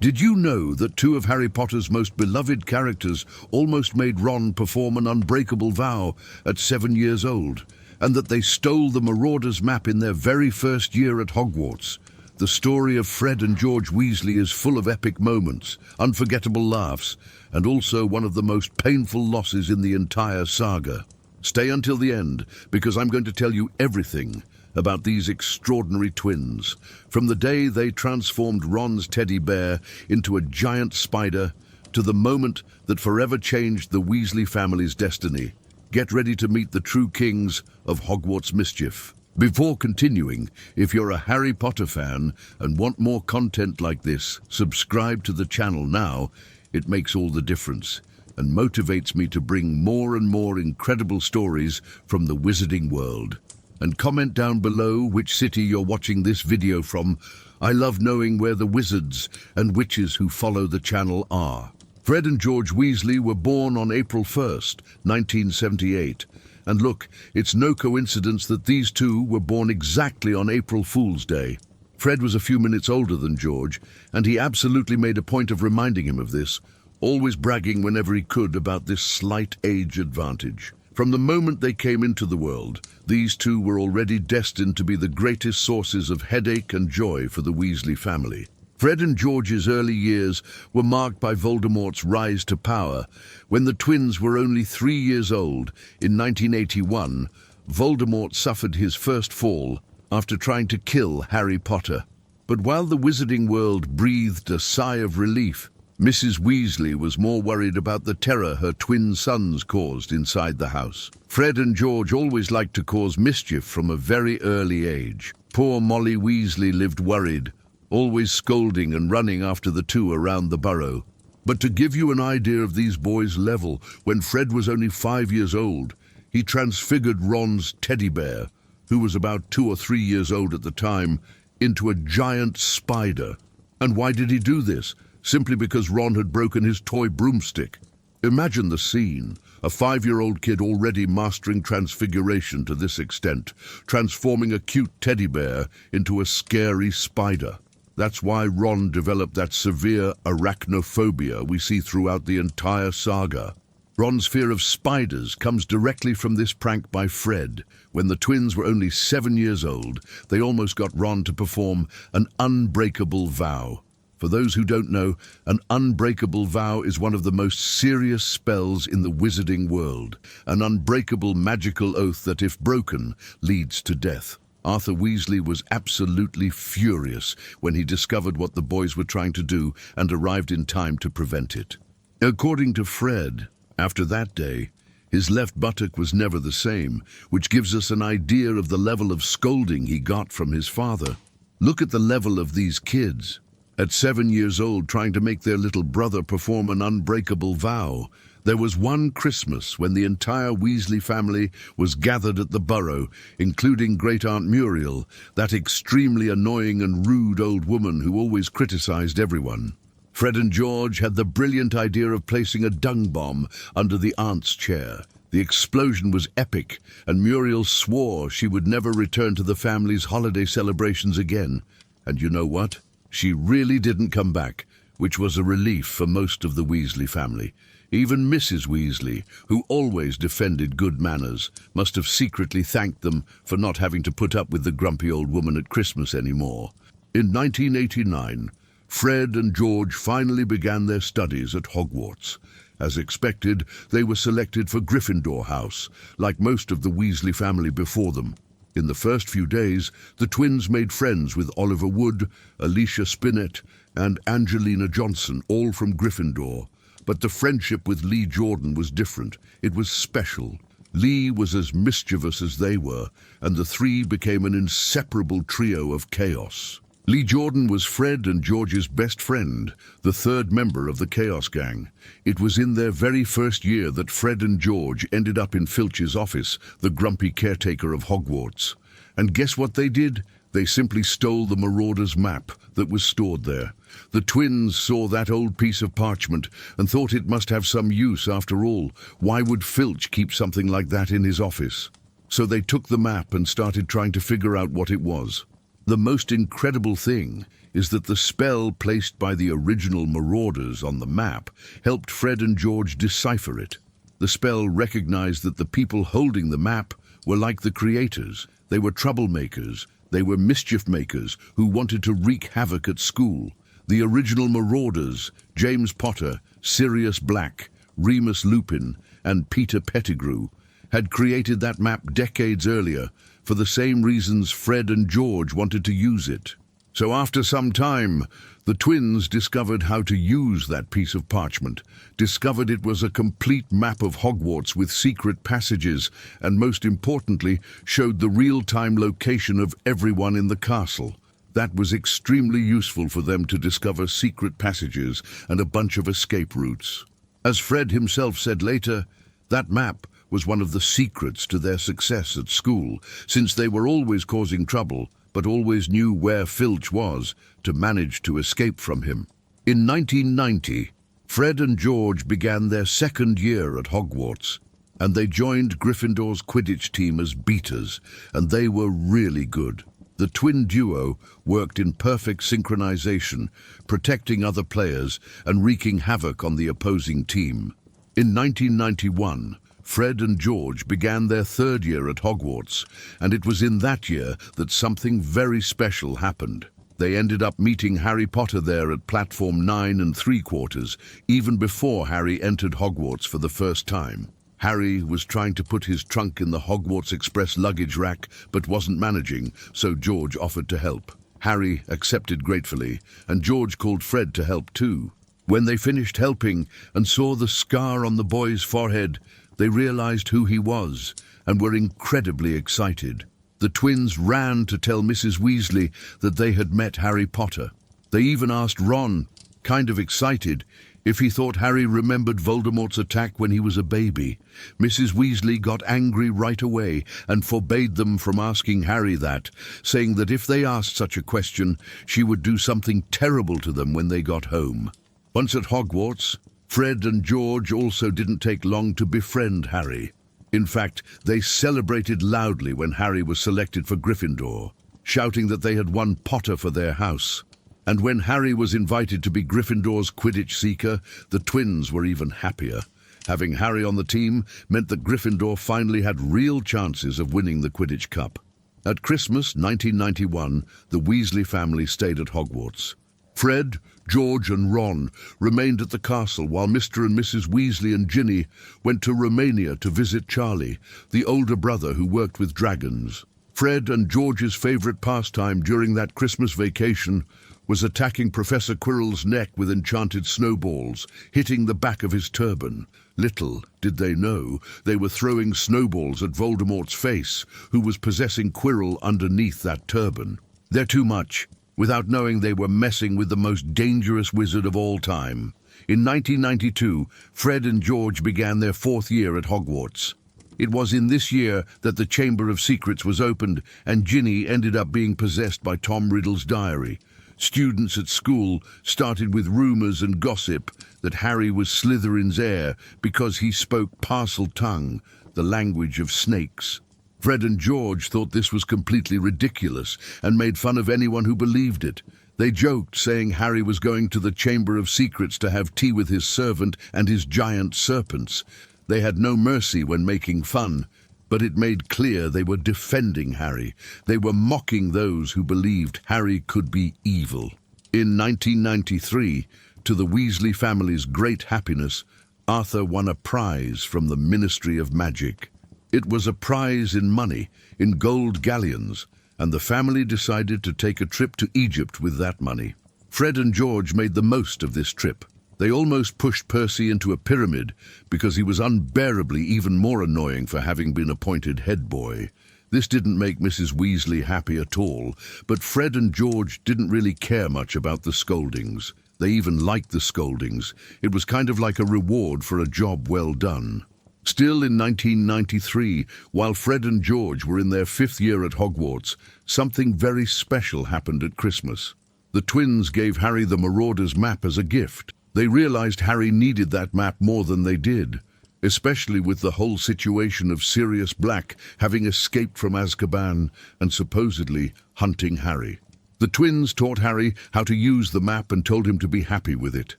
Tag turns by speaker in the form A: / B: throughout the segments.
A: Did you know that two of Harry Potter's most beloved characters almost made Ron perform an unbreakable vow at 7 years old, and that they stole the Marauders map in their very first year at Hogwarts? The story of Fred and George Weasley is full of epic moments, unforgettable laughs, and also one of the most painful losses in the entire saga. Stay until the end, because I'm going to tell you everything about these extraordinary twins, from the day they transformed Ron's teddy bear into a giant spider to the moment that forever changed the Weasley family's destiny. Get ready to meet the true kings of Hogwarts mischief. Before continuing, if you're a Harry Potter fan and want more content like this, subscribe to the channel now. It makes all the difference and motivates me to bring more and more incredible stories from the wizarding world. And comment down below which city you're watching this video from. I love knowing where the wizards and witches who follow the channel are. Fred and George Weasley were born on April 1st, 1978. And look, it's no coincidence that these two were born exactly on April Fool's Day. Fred was a few minutes older than George, and he absolutely made a point of reminding him of this, always bragging whenever he could about this slight age advantage. From the moment they came into the world, these two were already destined to be the greatest sources of headache and joy for the Weasley family. Fred and George's early years were marked by Voldemort's rise to power. When the twins were only 3 years old, in 1981, Voldemort suffered his first fall after trying to kill Harry Potter. But while the wizarding world breathed a sigh of relief, Mrs. Weasley was more worried about the terror her twin sons caused inside the house. Fred and George always liked to cause mischief from a very early age. Poor Molly Weasley lived worried, always scolding and running after the two around the burrow. But to give you an idea of these boys' level, when Fred was only 5 years old, he transfigured Ron's teddy bear, who was about 2 or 3 years old at the time, into a giant spider. And why did he do this? Simply because Ron had broken his toy broomstick. Imagine the scene, a 5-year-old kid already mastering transfiguration to this extent, transforming a cute teddy bear into a scary spider. That's why Ron developed that severe arachnophobia we see throughout the entire saga. Ron's fear of spiders comes directly from this prank by Fred. When the twins were only 7 years old, they almost got Ron to perform an unbreakable vow. For those who don't know, an unbreakable vow is one of the most serious spells in the wizarding world, an unbreakable magical oath that, if broken, leads to death. Arthur Weasley was absolutely furious when he discovered what the boys were trying to do and arrived in time to prevent it. According to Fred, after that day, his left buttock was never the same, which gives us an idea of the level of scolding he got from his father. Look at the level of these kids. At 7 years old, trying to make their little brother perform an unbreakable vow. There was one Christmas when the entire Weasley family was gathered at the Burrow, including Great-Aunt Muriel, that extremely annoying and rude old woman who always criticized everyone. Fred and George had the brilliant idea of placing a dung bomb under the aunt's chair. The explosion was epic, and Muriel swore she would never return to the family's holiday celebrations again. And you know what? She really didn't come back, which was a relief for most of the Weasley family. Even Mrs. Weasley, who always defended good manners, must have secretly thanked them for not having to put up with the grumpy old woman at Christmas anymore. In 1989, Fred and George finally began their studies at Hogwarts. As expected, they were selected for Gryffindor House, like most of the Weasley family before them. In the first few days, the twins made friends with Oliver Wood, Alicia Spinnet, and Angelina Johnson, all from Gryffindor. But the friendship with Lee Jordan was different. It was special. Lee was as mischievous as they were, and the three became an inseparable trio of chaos. Lee Jordan was Fred and George's best friend, the third member of the Chaos Gang. It was in their very first year that Fred and George ended up in Filch's office, the grumpy caretaker of Hogwarts. And guess what they did? They simply stole the Marauders map that was stored there. The twins saw that old piece of parchment and thought it must have some use after all. Why would Filch keep something like that in his office? So they took the map and started trying to figure out what it was. The most incredible thing is that the spell placed by the original marauders on the map helped Fred and George decipher it. The spell recognized that the people holding the map were like the creators. They were troublemakers. They were mischief makers who wanted to wreak havoc at school. The original marauders, James Potter, Sirius Black, Remus Lupin, and Peter Pettigrew, had created that map decades earlier for the same reasons Fred and George wanted to use it. So after some time, the twins discovered how to use that piece of parchment, discovered it was a complete map of Hogwarts with secret passages, and most importantly, showed the real-time location of everyone in the castle. That was extremely useful for them to discover secret passages and a bunch of escape routes. As Fred himself said later, that map was one of the secrets to their success at school, since they were always causing trouble, but always knew where Filch was to manage to escape from him. In 1990, Fred and George began their second year at Hogwarts, and they joined Gryffindor's Quidditch team as beaters, and they were really good. The twin duo worked in perfect synchronization, protecting other players and wreaking havoc on the opposing team. In 1991, Fred and George began their third year at Hogwarts, and it was in that year that something very special happened. They ended up meeting Harry Potter there at platform 9 3/4, even before Harry entered Hogwarts for the first time. Harry was trying to put his trunk in the Hogwarts Express luggage rack, but wasn't managing, so George offered to help. Harry accepted gratefully, and George called Fred to help too. When they finished helping and saw the scar on the boy's forehead, they realized who he was and were incredibly excited. The twins ran to tell Mrs. Weasley that they had met Harry Potter. They even asked Ron, kind of excited, if he thought Harry remembered Voldemort's attack when he was a baby. Mrs. Weasley got angry right away and forbade them from asking Harry that, saying that if they asked such a question, she would do something terrible to them when they got home. Once at Hogwarts, Fred and George also didn't take long to befriend Harry. In fact, they celebrated loudly when Harry was selected for Gryffindor, shouting that they had won Potter for their house. And when Harry was invited to be Gryffindor's Quidditch seeker, the twins were even happier. Having Harry on the team meant that Gryffindor finally had real chances of winning the Quidditch Cup. At Christmas 1991, the Weasley family stayed at Hogwarts. Fred, George and Ron remained at the castle while Mr. and Mrs. Weasley and Ginny went to Romania to visit Charlie, the older brother who worked with dragons. Fred and George's favorite pastime during that Christmas vacation was attacking Professor Quirrell's neck with enchanted snowballs, hitting the back of his turban. Little did they know they were throwing snowballs at Voldemort's face, who was possessing Quirrell underneath that turban. They're too much, without knowing they were messing with the most dangerous wizard of all time. In 1992, Fred and George began their fourth year at Hogwarts. It was in this year that the Chamber of Secrets was opened, and Ginny ended up being possessed by Tom Riddle's diary. Students at school started with rumors and gossip that Harry was Slytherin's heir because he spoke Parseltongue, the language of snakes. Fred and George thought this was completely ridiculous and made fun of anyone who believed it. They joked, saying Harry was going to the Chamber of Secrets to have tea with his servant and his giant serpents. They had no mercy when making fun, but it made clear they were defending Harry. They were mocking those who believed Harry could be evil. In 1993, to the Weasley family's great happiness, Arthur won a prize from the Ministry of Magic. It was a prize in money, in gold galleons, and the family decided to take a trip to Egypt with that money. Fred and George made the most of this trip. They almost pushed Percy into a pyramid because he was unbearably even more annoying for having been appointed head boy. This didn't make Mrs. Weasley happy at all, but Fred and George didn't really care much about the scoldings. They even liked the scoldings. It was kind of like a reward for a job well done. Still in 1993, while Fred and George were in their fifth year at Hogwarts, something very special happened at Christmas. The twins gave Harry the Marauder's map as a gift. They realized Harry needed that map more than they did, especially with the whole situation of Sirius Black having escaped from Azkaban and supposedly hunting Harry. The twins taught Harry how to use the map and told him to be happy with it.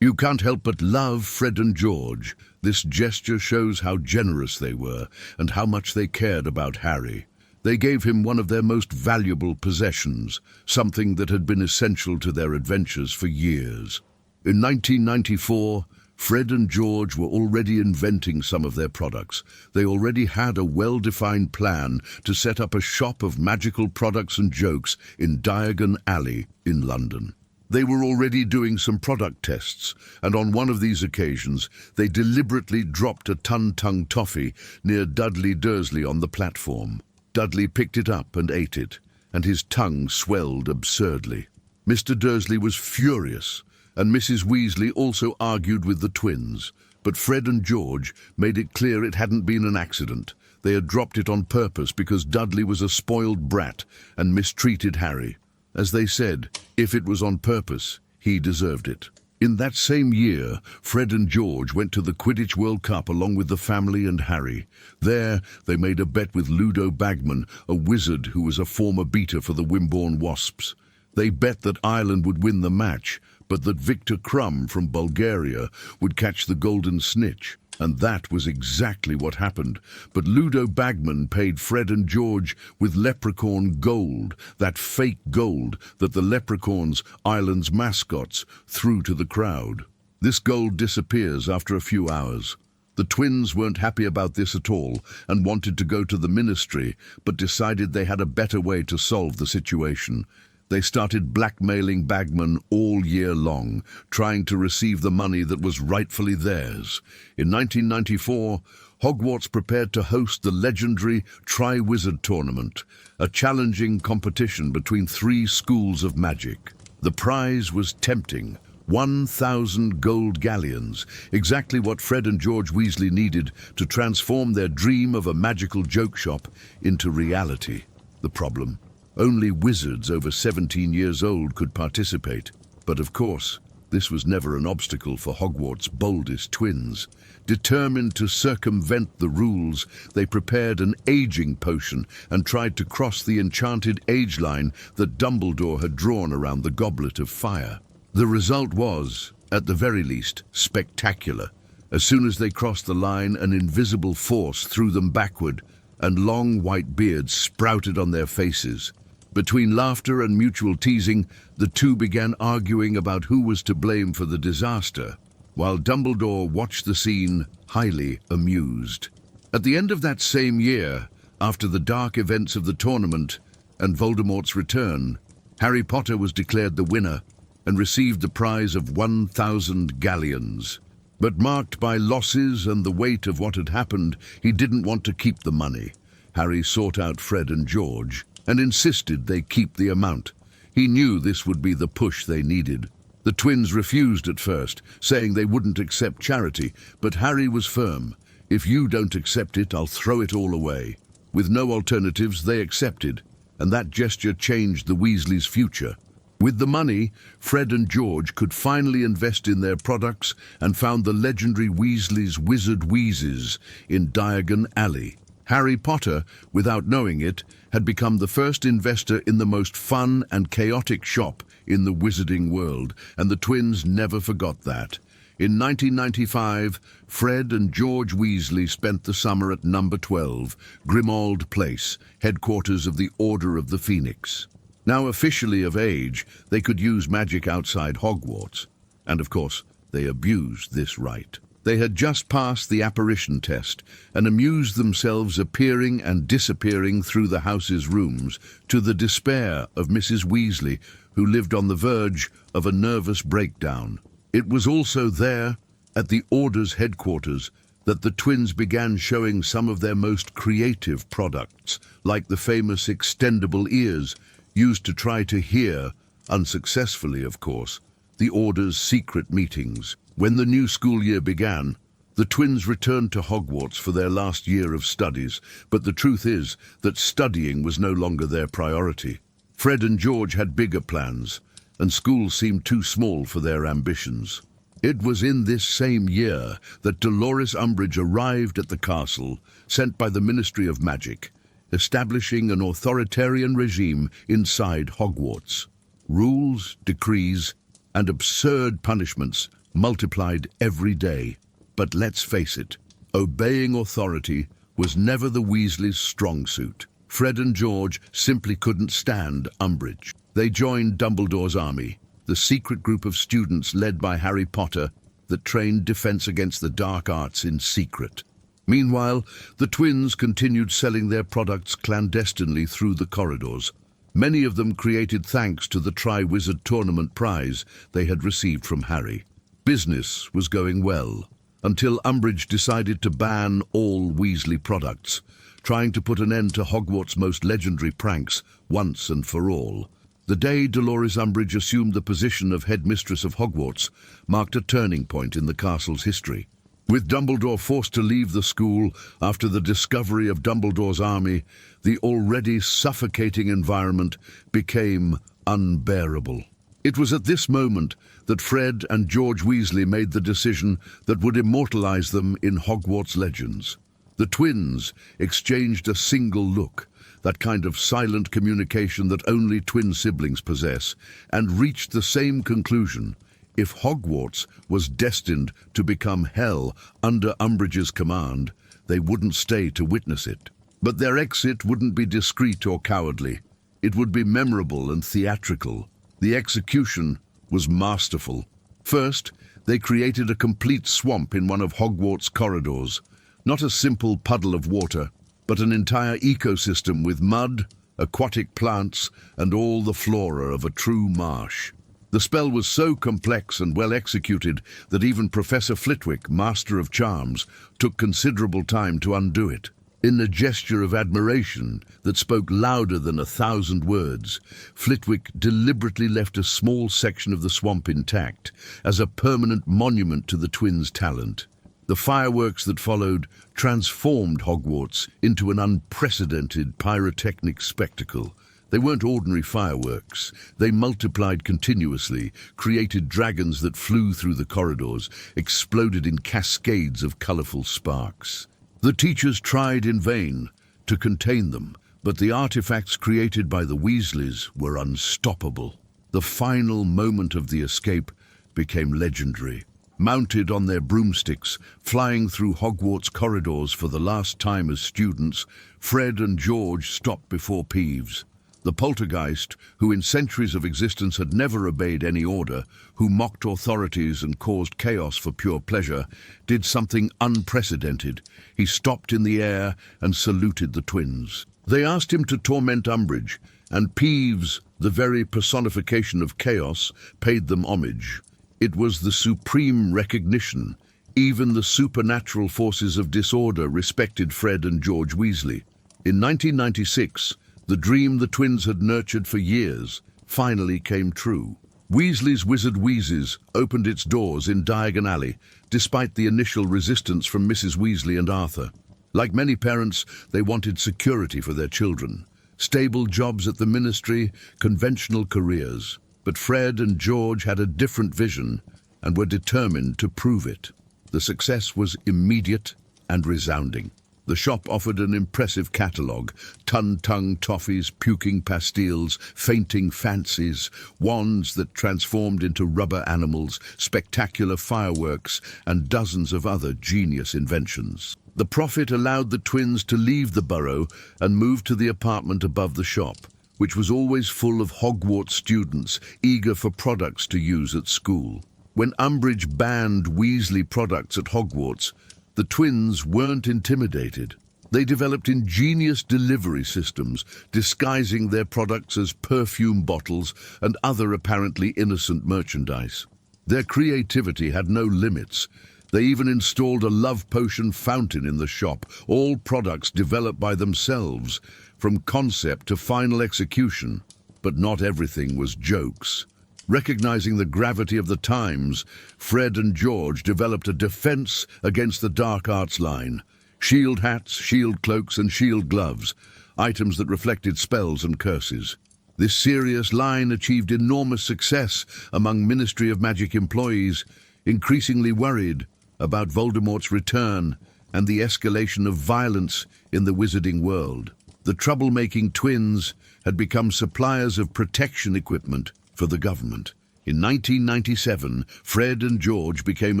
A: You can't help but love Fred and George. This gesture shows how generous they were and how much they cared about Harry. They gave him one of their most valuable possessions, something that had been essential to their adventures for years. In 1994, Fred and George were already inventing some of their products. They already had a well-defined plan to set up a shop of magical products and jokes in Diagon Alley in London. They were already doing some product tests, and on one of these occasions, they deliberately dropped a Tung-Tung toffee near Dudley Dursley on the platform. Dudley picked it up and ate it, and his tongue swelled absurdly. Mr. Dursley was furious, and Mrs. Weasley also argued with the twins, but Fred and George made it clear it hadn't been an accident. They had dropped it on purpose because Dudley was a spoiled brat and mistreated Harry. As they said, if it was on purpose, he deserved it. In that same year, Fred and George went to the Quidditch World Cup along with the family and Harry. There, they made a bet with Ludo Bagman, a wizard who was a former beater for the Wimborne Wasps. They bet that Ireland would win the match, but that Victor Crumb from Bulgaria would catch the golden snitch. And that was exactly what happened. But Ludo Bagman paid Fred and George with leprechaun gold, that fake gold that the leprechauns, Ireland's mascots, threw to the crowd. This gold disappears after a few hours. The twins weren't happy about this at all and wanted to go to the ministry, but decided they had a better way to solve the situation. They started blackmailing Bagman all year long, trying to receive the money that was rightfully theirs. In 1994, Hogwarts prepared to host the legendary Tri-Wizard Tournament, a challenging competition between 3 schools of magic. The prize was tempting: 1,000 gold galleons, exactly what Fred and George Weasley needed to transform their dream of a magical joke shop into reality. The problem: only wizards over 17 years old could participate. But of course, this was never an obstacle for Hogwarts' boldest twins. Determined to circumvent the rules, they prepared an aging potion and tried to cross the enchanted age line that Dumbledore had drawn around the Goblet of Fire. The result was, at the very least, spectacular. As soon as they crossed the line, an invisible force threw them backward, and long white beards sprouted on their faces. Between laughter and mutual teasing, the two began arguing about who was to blame for the disaster, while Dumbledore watched the scene, highly amused. At the end of that same year, after the dark events of the tournament and Voldemort's return, Harry Potter was declared the winner and received the prize of 1,000 galleons. But marked by losses and the weight of what had happened, he didn't want to keep the money. Harry sought out Fred and George and insisted they keep the amount. He knew this would be the push they needed. The twins refused at first, saying they wouldn't accept charity, but Harry was firm. If you don't accept it, I'll throw it all away. With no alternatives, they accepted, and that gesture changed the Weasleys' future. With the money, Fred and George could finally invest in their products and found the legendary Weasleys Wizard Wheezes in Diagon Alley. Harry Potter, without knowing it, had become the first investor in the most fun and chaotic shop in the wizarding world, and the twins never forgot that. In 1995, Fred and George Weasley spent the summer at number 12, Grimmauld Place, headquarters of the Order of the Phoenix. Now officially of age, they could use magic outside Hogwarts, and of course, they abused this right. They had just passed the apparition test and amused themselves appearing and disappearing through the house's rooms, to the despair of Mrs. Weasley, who lived on the verge of a nervous breakdown. It was also there, at the Order's headquarters, that the twins began showing some of their most creative products, like the famous extendable ears, used to try to hear, unsuccessfully of course, the Order's secret meetings. When the new school year began, the twins returned to Hogwarts for their last year of studies, but the truth is that studying was no longer their priority. Fred and George had bigger plans, and school seemed too small for their ambitions. It was in this same year that Dolores Umbridge arrived at the castle, sent by the Ministry of Magic, establishing an authoritarian regime inside Hogwarts. Rules, decrees, and absurd punishments multiplied every day. But let's face it, obeying authority was never the Weasleys' strong suit. Fred and George simply couldn't stand Umbridge. They joined Dumbledore's army, the secret group of students led by Harry Potter that trained defense against the dark arts in secret. Meanwhile, the twins continued selling their products clandestinely through the corridors. Many of them created thanks to the Tri-Wizard Tournament prize they had received from Harry. Business was going well, until Umbridge decided to ban all Weasley products, trying to put an end to Hogwarts' most legendary pranks once and for all. The day Dolores Umbridge assumed the position of headmistress of Hogwarts marked a turning point in the castle's history. With Dumbledore forced to leave the school after the discovery of Dumbledore's army, the already suffocating environment became unbearable. It was at this moment that Fred and George Weasley made the decision that would immortalize them in Hogwarts legends. The twins exchanged a single look, that kind of silent communication that only twin siblings possess, and reached the same conclusion. If Hogwarts was destined to become hell under Umbridge's command, they wouldn't stay to witness it. But their exit wouldn't be discreet or cowardly. It would be memorable and theatrical. The execution was masterful. First, they created a complete swamp in one of Hogwarts' corridors. Not a simple puddle of water, but an entire ecosystem with mud, aquatic plants, and all the flora of a true marsh. The spell was so complex and well executed that even Professor Flitwick, Master of Charms, took considerable time to undo it. In a gesture of admiration that spoke louder than 1,000 words, Flitwick deliberately left a small section of the swamp intact as a permanent monument to the twins' talent. The fireworks that followed transformed Hogwarts into an unprecedented pyrotechnic spectacle. They weren't ordinary fireworks. They multiplied continuously, created dragons that flew through the corridors, exploded in cascades of colorful sparks. The teachers tried in vain to contain them, but the artifacts created by the Weasleys were unstoppable. The final moment of the escape became legendary. Mounted on their broomsticks, flying through Hogwarts corridors for the last time as students, Fred and George stopped before Peeves. The poltergeist, who in centuries of existence had never obeyed any order, who mocked authorities and caused chaos for pure pleasure, did something unprecedented. He stopped in the air and saluted the twins. They asked him to torment Umbridge, and Peeves, the very personification of chaos, paid them homage. It was the supreme recognition. Even the supernatural forces of disorder respected Fred and George Weasley. In 1996, the dream the twins had nurtured for years finally came true. Weasley's Wizard Wheezes opened its doors in Diagon Alley, despite the initial resistance from Mrs. Weasley and Arthur. Like many parents, they wanted security for their children. Stable jobs at the ministry, conventional careers. But Fred and George had a different vision and were determined to prove it. The success was immediate and resounding. The shop offered an impressive catalogue: Tun-Tung toffees, puking pastilles, fainting fancies, wands that transformed into rubber animals, spectacular fireworks, and dozens of other genius inventions. The profit allowed the twins to leave the Burrow and move to the apartment above the shop, which was always full of Hogwarts students eager for products to use at school. When Umbridge banned Weasley products at Hogwarts, the twins weren't intimidated. They developed ingenious delivery systems, disguising their products as perfume bottles and other apparently innocent merchandise. Their creativity had no limits. They even installed a love potion fountain in the shop, all products developed by themselves, from concept to final execution. But not everything was jokes. Recognizing the gravity of the times, Fred and George developed a defense against the dark arts line. Shield hats, shield cloaks, and shield gloves, items that reflected spells and curses. This serious line achieved enormous success among Ministry of Magic employees, increasingly worried about Voldemort's return and the escalation of violence in the wizarding world. The troublemaking twins had become suppliers of protection equipment, for the government. In 1997, Fred and George became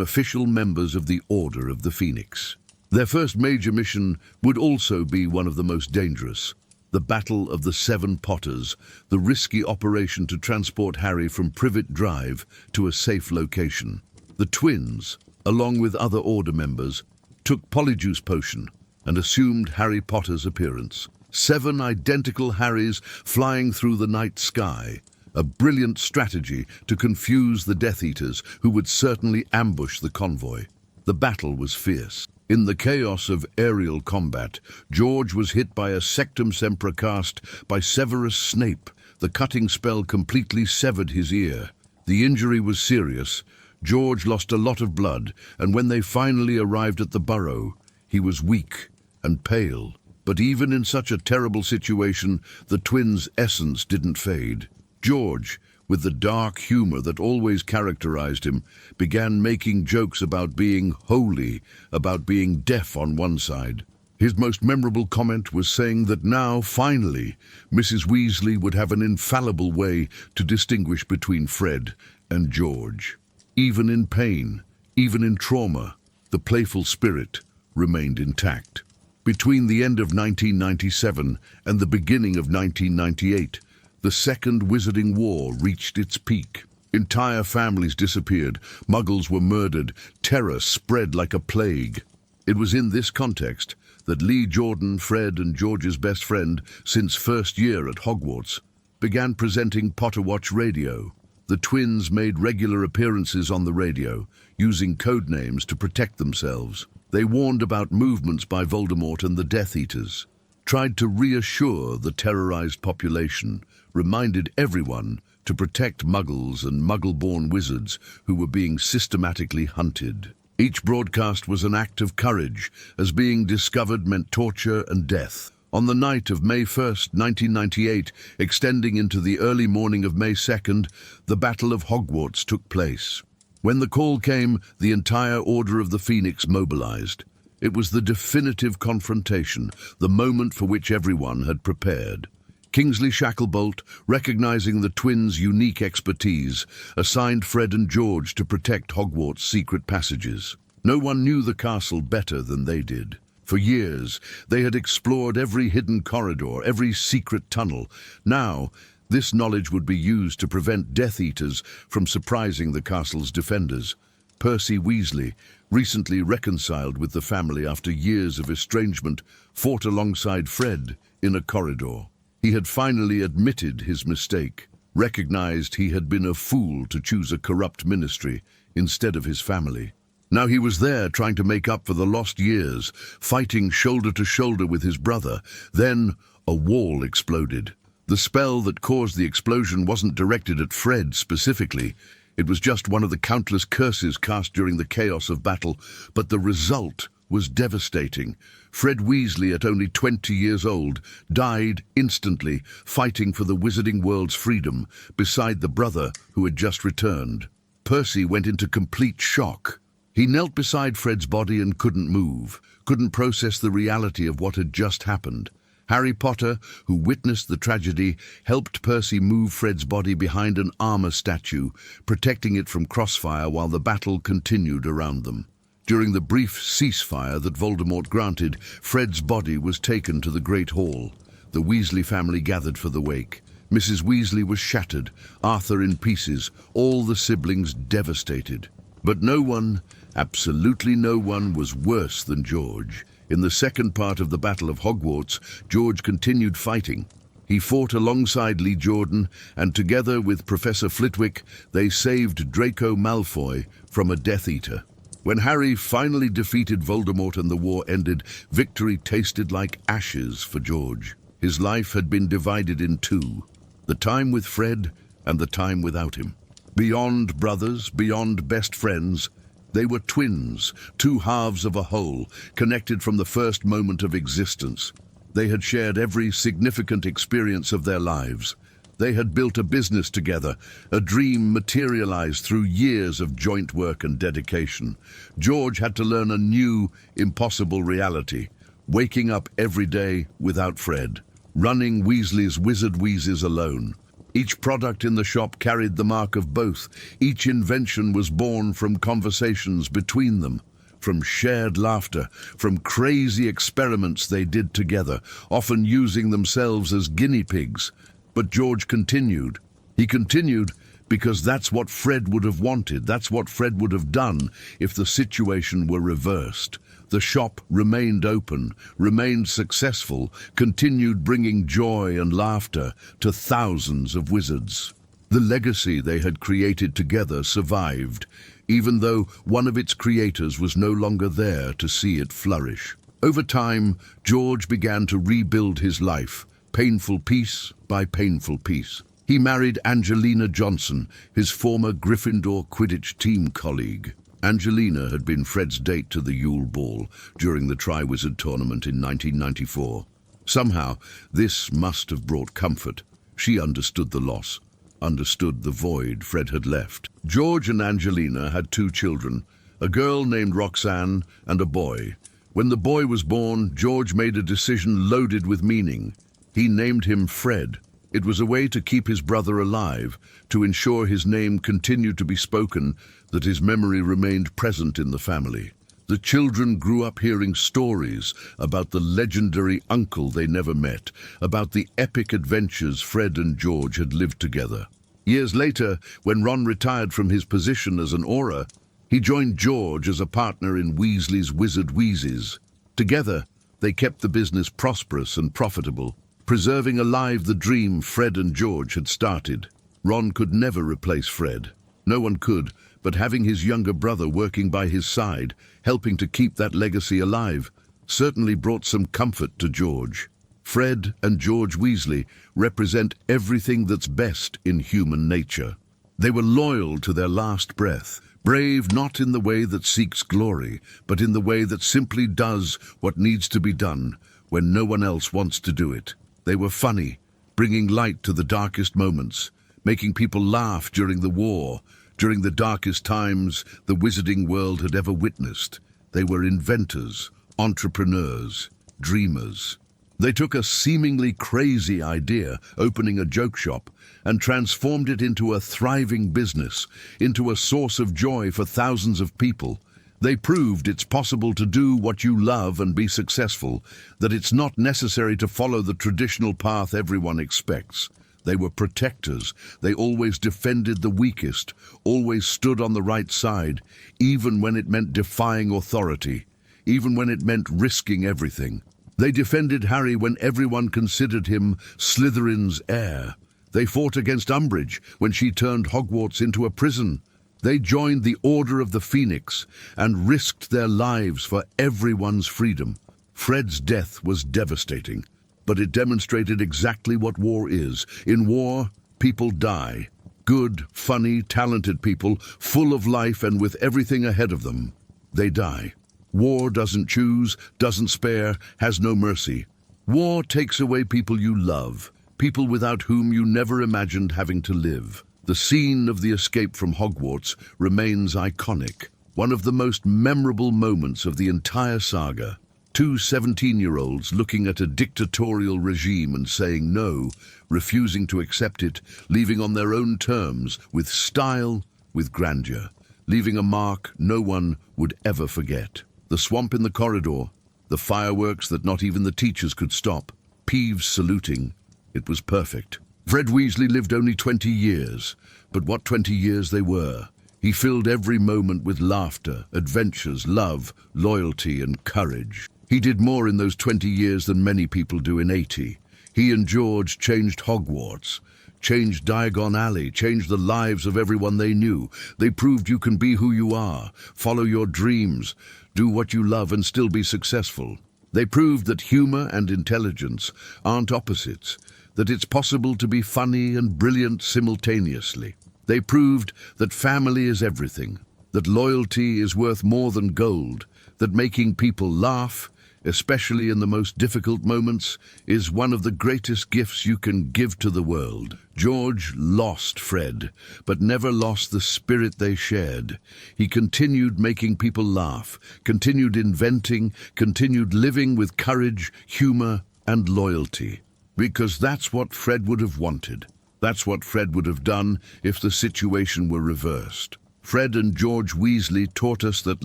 A: official members of the Order of the Phoenix. Their first major mission would also be one of the most dangerous: the Battle of the Seven Potters, the risky operation to transport Harry from Privet Drive to a safe location. The twins, along with other Order members, took Polyjuice Potion and assumed Harry Potter's appearance. 7 identical Harrys flying through the night sky, a brilliant strategy to confuse the Death Eaters, who would certainly ambush the convoy. The battle was fierce. In the chaos of aerial combat, George was hit by a Sectum Sempra cast by Severus Snape. The cutting spell completely severed his ear. The injury was serious. George lost a lot of blood, and when they finally arrived at the Burrow, he was weak and pale. But even in such a terrible situation, the twins' essence didn't fade. George, with the dark humor that always characterized him, began making jokes about being holy, about being deaf on one side. His most memorable comment was saying that now, finally, Mrs. Weasley would have an infallible way to distinguish between Fred and George. Even in pain, even in trauma, the playful spirit remained intact. Between the end of 1997 and the beginning of 1998, the Second Wizarding War reached its peak. Entire families disappeared, Muggles were murdered, terror spread like a plague. It was in this context that Lee Jordan, Fred and George's best friend since first year at Hogwarts, began presenting Potter Watch Radio. The twins made regular appearances on the radio, using code names to protect themselves. They warned about movements by Voldemort and the Death Eaters, tried to reassure the terrorized population, reminded everyone to protect Muggles and Muggle-born wizards who were being systematically hunted. Each broadcast was an act of courage, as being discovered meant torture and death. On the night of May 1st, 1998, extending into the early morning of May 2nd, the Battle of Hogwarts took place. When the call came, the entire Order of the Phoenix mobilized. It was the definitive confrontation, the moment for which everyone had prepared. Kingsley Shacklebolt, recognizing the twins' unique expertise, assigned Fred and George to protect Hogwarts' secret passages. No one knew the castle better than they did. For years, they had explored every hidden corridor, every secret tunnel. Now, this knowledge would be used to prevent Death Eaters from surprising the castle's defenders. Percy Weasley, recently reconciled with the family after years of estrangement, fought alongside Fred in a corridor. He had finally admitted his mistake, recognized he had been a fool to choose a corrupt ministry instead of his family. Now he was there trying to make up for the lost years, fighting shoulder to shoulder with his brother. Then a wall exploded. The spell that caused the explosion wasn't directed at Fred specifically. It was just one of the countless curses cast during the chaos of battle, but the result was devastating. Fred Weasley, at only 20 years old, died instantly, fighting for the wizarding world's freedom, beside the brother who had just returned. Percy went into complete shock. He knelt beside Fred's body and couldn't move, couldn't process the reality of what had just happened. Harry Potter, who witnessed the tragedy, helped Percy move Fred's body behind an armor statue, protecting it from crossfire while the battle continued around them. During the brief ceasefire that Voldemort granted, Fred's body was taken to the Great Hall. The Weasley family gathered for the wake. Mrs. Weasley was shattered, Arthur in pieces, all the siblings devastated. But no one, absolutely no one, was worse than George. In the second part of the Battle of Hogwarts, George continued fighting. He fought alongside Lee Jordan, and together with Professor Flitwick, they saved Draco Malfoy from a Death Eater. When Harry finally defeated Voldemort and the war ended, victory tasted like ashes for George. His life had been divided in two: the time with Fred and the time without him. Beyond brothers, beyond best friends, they were twins, two halves of a whole, connected from the first moment of existence. They had shared every significant experience of their lives. They had built a business together, a dream materialized through years of joint work and dedication. George had to learn a new, impossible reality, waking up every day without Fred, running Weasley's Wizard Wheezes alone. Each product in the shop carried the mark of both. Each invention was born from conversations between them, from shared laughter, from crazy experiments they did together, often using themselves as guinea pigs. But George continued. He continued because that's what Fred would have wanted. That's what Fred would have done if the situation were reversed. The shop remained open, remained successful, continued bringing joy and laughter to thousands of wizards. The legacy they had created together survived, even though one of its creators was no longer there to see it flourish. Over time, George began to rebuild his life, painful piece by painful piece. He married Angelina Johnson, his former Gryffindor Quidditch team colleague. Angelina had been Fred's date to the Yule Ball during the Triwizard Tournament in 1994. Somehow, this must have brought comfort. She understood the loss, understood the void Fred had left. George and Angelina had 2 children, a girl named Roxanne and a boy. When the boy was born, George made a decision loaded with meaning. He named him Fred. It was a way to keep his brother alive, to ensure his name continued to be spoken, that his memory remained present in the family. The children grew up hearing stories about the legendary uncle they never met, about the epic adventures Fred and George had lived together. Years later, when Ron retired from his position as an Auror, he joined George as a partner in Weasleys Wizard Wheezes. Together, they kept the business prosperous and profitable, preserving alive the dream Fred and George had started. Ron could never replace Fred. No one could, but having his younger brother working by his side, helping to keep that legacy alive, certainly brought some comfort to George. Fred and George Weasley represent everything that's best in human nature. They were loyal to their last breath, brave not in the way that seeks glory, but in the way that simply does what needs to be done when no one else wants to do it. They were funny, bringing light to the darkest moments, making people laugh during the war, during the darkest times the wizarding world had ever witnessed. They were inventors, entrepreneurs, dreamers. They took a seemingly crazy idea, opening a joke shop, and transformed it into a thriving business, into a source of joy for thousands of people. They proved it's possible to do what you love and be successful, that it's not necessary to follow the traditional path everyone expects. They were protectors. They always defended the weakest, always stood on the right side, even when it meant defying authority, even when it meant risking everything. They defended Harry when everyone considered him Slytherin's heir. They fought against Umbridge when she turned Hogwarts into a prison. They joined the Order of the Phoenix and risked their lives for everyone's freedom. Fred's death was devastating, but it demonstrated exactly what war is. In war, people die. Good, funny, talented people, full of life and with everything ahead of them. They die. War doesn't choose, doesn't spare, has no mercy. War takes away people you love, people without whom you never imagined having to live. The scene of the escape from Hogwarts remains iconic, one of the most memorable moments of the entire saga. 2 17-year-olds looking at a dictatorial regime and saying no, refusing to accept it, leaving on their own terms, with style, with grandeur, leaving a mark no one would ever forget. The swamp in the corridor, the fireworks that not even the teachers could stop, Peeves saluting. It was perfect. Fred Weasley lived only 20 years, but what 20 years they were. He filled every moment with laughter, adventures, love, loyalty, and courage. He did more in those 20 years than many people do in 80. He and George changed Hogwarts, changed Diagon Alley, changed the lives of everyone they knew. They proved you can be who you are, follow your dreams, do what you love and still be successful. They proved that humor and intelligence aren't opposites, that it's possible to be funny and brilliant simultaneously. They proved that family is everything, that loyalty is worth more than gold, that making people laugh, especially in the most difficult moments, is one of the greatest gifts you can give to the world. George lost Fred, but never lost the spirit they shared. He continued making people laugh, continued inventing, continued living with courage, humor, and loyalty. Because that's what Fred would have wanted. That's what Fred would have done if the situation were reversed. Fred and George Weasley taught us that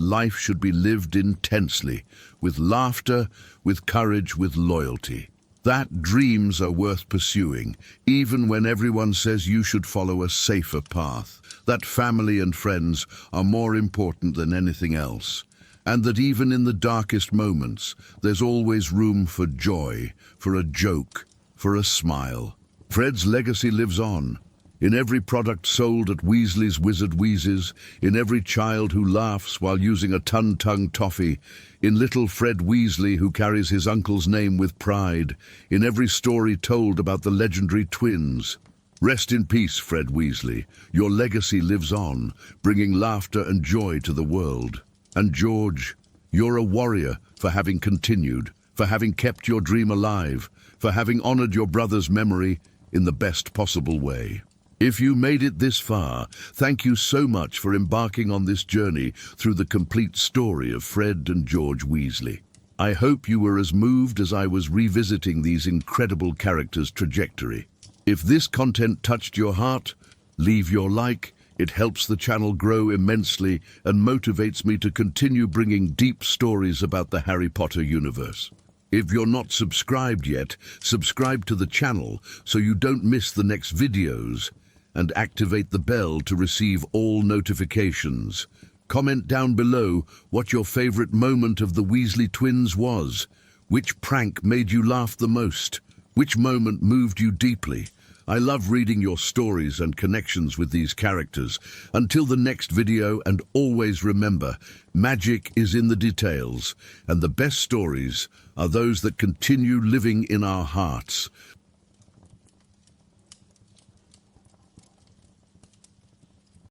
A: life should be lived intensely, with laughter, with courage, with loyalty. That dreams are worth pursuing, even when everyone says you should follow a safer path. That family and friends are more important than anything else. And that even in the darkest moments, there's always room for joy, for a joke, for a smile. Fred's legacy lives on. In every product sold at Weasleys Wizard Wheezes, in every child who laughs while using a Tung toffee, in little Fred Weasley who carries his uncle's name with pride, in every story told about the legendary twins. Rest in peace, Fred Weasley. Your legacy lives on, bringing laughter and joy to the world. And George, you're a warrior for having continued, for having kept your dream alive, for having honored your brother's memory in the best possible way. If you made it this far, thank you so much for embarking on this journey through the complete story of Fred and George Weasley. I hope you were as moved as I was revisiting these incredible characters' trajectory. If this content touched your heart, leave your like. It helps the channel grow immensely and motivates me to continue bringing deep stories about the Harry Potter universe. If you're not subscribed yet, subscribe to the channel so you don't miss the next videos, and activate the bell to receive all notifications. Comment down below what your favorite moment of the Weasley twins was. Which prank made you laugh the most? Which moment moved you deeply? I love reading your stories and connections with these characters. Until the next video, and always remember, magic is in the details, and the best stories are those that continue living in our hearts.